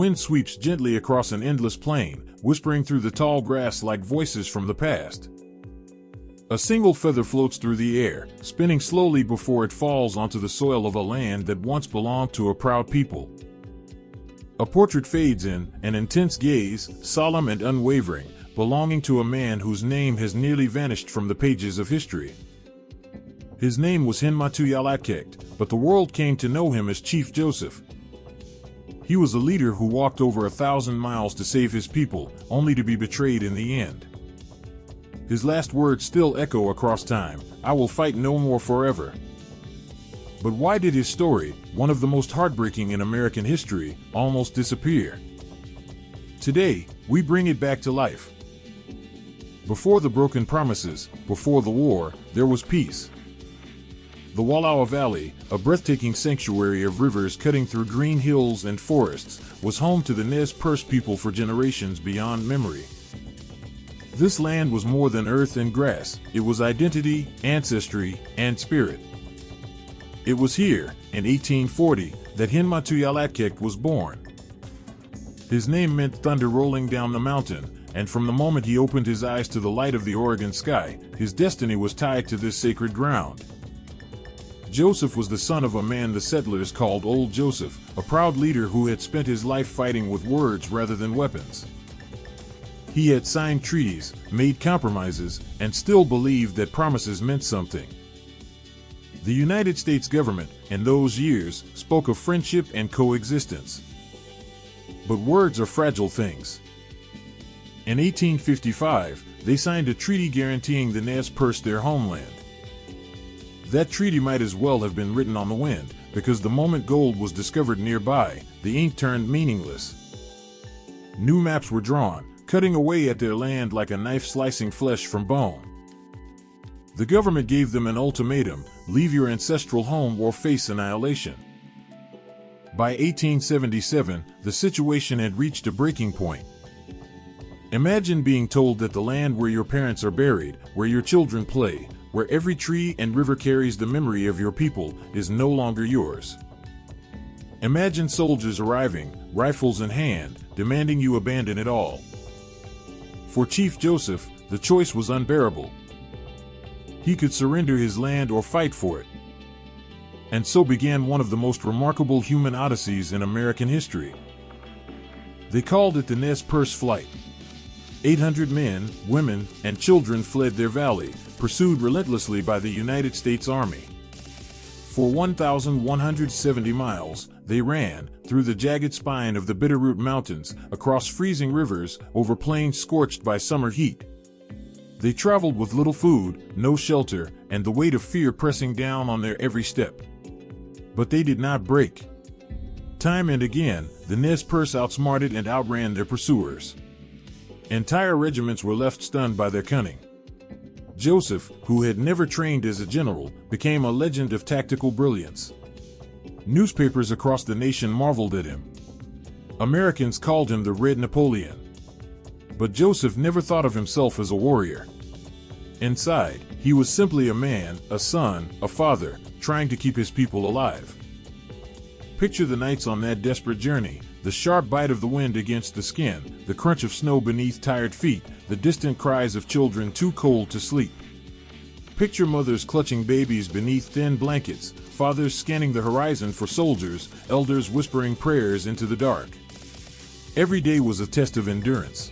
wind sweeps gently across an endless plain, whispering through the tall grass like voices from the past. A single feather floats through the air, spinning slowly before it falls onto the soil of a land that once belonged to a proud people. A portrait fades in, an intense gaze, solemn and unwavering, belonging to a man whose name has nearly vanished from the pages of history. His name was Henmatuyalakekt, but the world came to know him as Chief Joseph. He was a leader who walked over 1,000 miles to save his people, only to be betrayed in the end. His last words still echo across time, "I will fight no more forever." But why did his story, one of the most heartbreaking in American history, almost disappear? Today, we bring it back to life. Before the broken promises, before the war, there was peace. The Wallowa Valley, a breathtaking sanctuary of rivers cutting through green hills and forests, was home to the Nez Perce people for generations beyond memory. This land was more than earth and grass. It was identity, ancestry, and spirit. It was here, in 1840, that Henmatuyalakekt was born. His name meant thunder rolling down the mountain, and from the moment he opened his eyes to the light of the Oregon sky, his destiny was tied to this sacred ground. Joseph was the son of a man the settlers called Old Joseph, a proud leader who had spent his life fighting with words rather than weapons. He had signed treaties, made compromises, and still believed that promises meant something. The United States government, in those years, spoke of friendship and coexistence. But words are fragile things. In 1855, they signed a treaty guaranteeing the Nez Perce their homeland. That treaty might as well have been written on the wind, because the moment gold was discovered nearby, the ink turned meaningless. New maps were drawn, cutting away at their land like a knife slicing flesh from bone. The government gave them an ultimatum: leave your ancestral home or face annihilation. By 1877, the situation had reached a breaking point. Imagine being told that the land where your parents are buried, where your children play, where every tree and river carries the memory of your people, is no longer yours. Imagine soldiers arriving, rifles in hand, demanding you abandon it all. For Chief Joseph, the choice was unbearable. He could surrender his land or fight for it. And so began one of the most remarkable human odysseys in American history. They called it the Nez Perce Flight. 800 men, women, and children fled their valley, pursued relentlessly by the United States Army. For 1,170 miles, they ran, through the jagged spine of the Bitterroot Mountains, across freezing rivers, over plains scorched by summer heat. They traveled with little food, no shelter, and the weight of fear pressing down on their every step. But they did not break. Time and again, the Nez Perce outsmarted and outran their pursuers. Entire regiments were left stunned by their cunning. Joseph, who had never trained as a general, became a legend of tactical brilliance. Newspapers across the nation marveled at him. Americans called him the Red Napoleon. But Joseph never thought of himself as a warrior. Inside, he was simply a man, a son, a father, trying to keep his people alive. Picture the nights on that desperate journey: the sharp bite of the wind against the skin, the crunch of snow beneath tired feet, the distant cries of children too cold to sleep. Picture mothers clutching babies beneath thin blankets, fathers scanning the horizon for soldiers, elders whispering prayers into the dark. Every day was a test of endurance.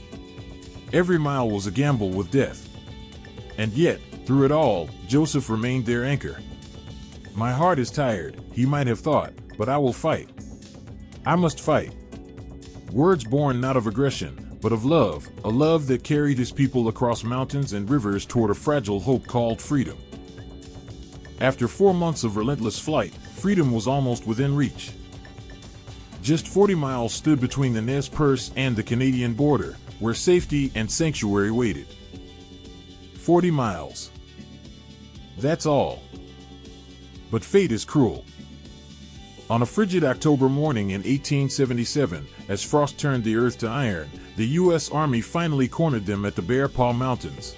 Every mile was a gamble with death. And yet, through it all, Joseph remained their anchor. "My heart is tired," he might have thought, "but I will fight. I must fight." Words born not of aggression, but of love, a love that carried his people across mountains and rivers toward a fragile hope called freedom. After 4 months of relentless flight, freedom was almost within reach. Just 40 miles stood between the Nez Perce and the Canadian border, where safety and sanctuary waited. 40 miles. That's all. But fate is cruel. On a frigid October morning in 1877, as frost turned the earth to iron, the U.S. Army finally cornered them at the Bear Paw Mountains.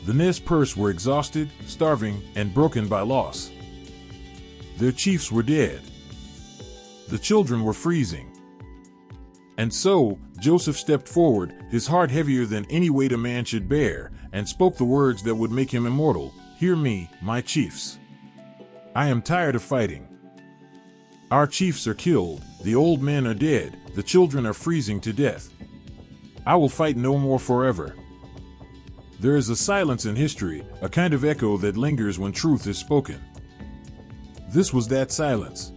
The Nez Perce were exhausted, starving, and broken by loss. Their chiefs were dead. The children were freezing. And so, Joseph stepped forward, his heart heavier than any weight a man should bear, and spoke the words that would make him immortal. Hear me, my chiefs. I am tired of fighting. Our chiefs are killed, the old men are dead, the children are freezing to death. I will fight no more forever. There is a silence in history, a kind of echo that lingers when truth is spoken. This was that silence.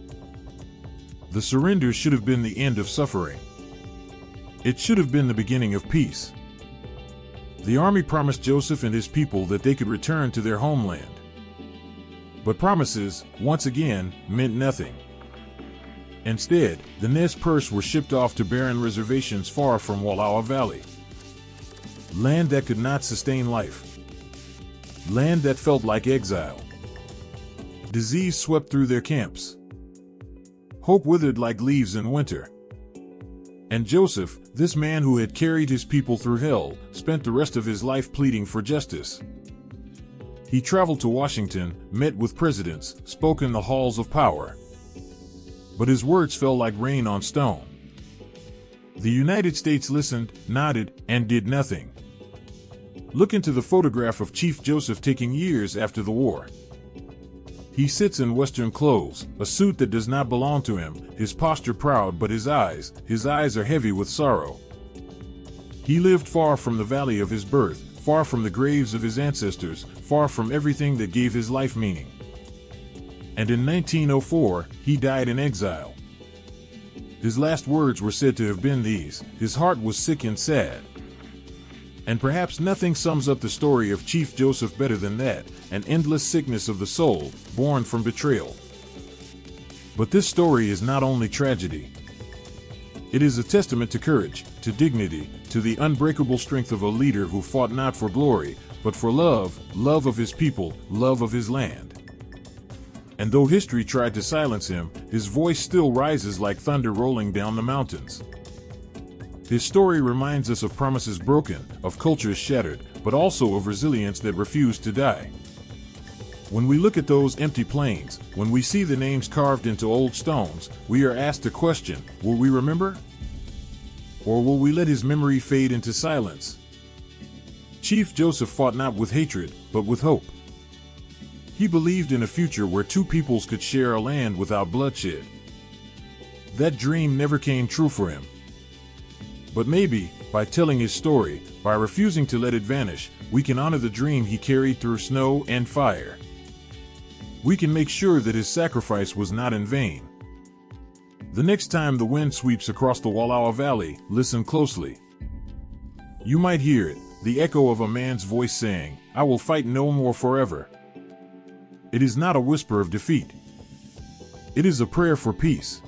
The surrender should have been the end of suffering. It should have been the beginning of peace. The army promised Joseph and his people that they could return to their homeland. But promises, once again, meant nothing. Instead, the Nez Perce were shipped off to barren reservations far from Wallowa Valley. Land that could not sustain life. Land that felt like exile. Disease swept through their camps. Hope withered like leaves in winter. And Joseph, this man who had carried his people through hell, spent the rest of his life pleading for justice. He traveled to Washington, met with presidents, spoke in the halls of power. But his words fell like rain on stone. The United States listened, nodded, and did nothing. Look into the photograph of Chief Joseph taking years after the war. He sits in Western clothes, a suit that does not belong to him, his posture proud, but his eyes are heavy with sorrow. He lived far from the valley of his birth, far from the graves of his ancestors, far from everything that gave his life meaning. And in 1904, he died in exile. His last words were said to have been these: his heart was sick and sad. And perhaps nothing sums up the story of Chief Joseph better than that, an endless sickness of the soul, born from betrayal. But this story is not only tragedy. It is a testament to courage, to dignity, to the unbreakable strength of a leader who fought not for glory, but for love, love of his people, love of his land. And though history tried to silence him, his voice still rises like thunder rolling down the mountains. His story reminds us of promises broken, of cultures shattered, but also of resilience that refused to die. When we look at those empty plains, when we see the names carved into old stones, we are asked a question: will we remember? Or will we let his memory fade into silence? Chief Joseph fought not with hatred, but with hope. He believed in a future where two peoples could share a land without bloodshed. That dream never came true for him. But maybe, by telling his story, by refusing to let it vanish, we can honor the dream he carried through snow and fire. We can make sure that his sacrifice was not in vain. The next time the wind sweeps across the Wallowa Valley, listen closely. You might hear it, the echo of a man's voice saying, "I will fight no more forever." It is not a whisper of defeat. It is a prayer for peace.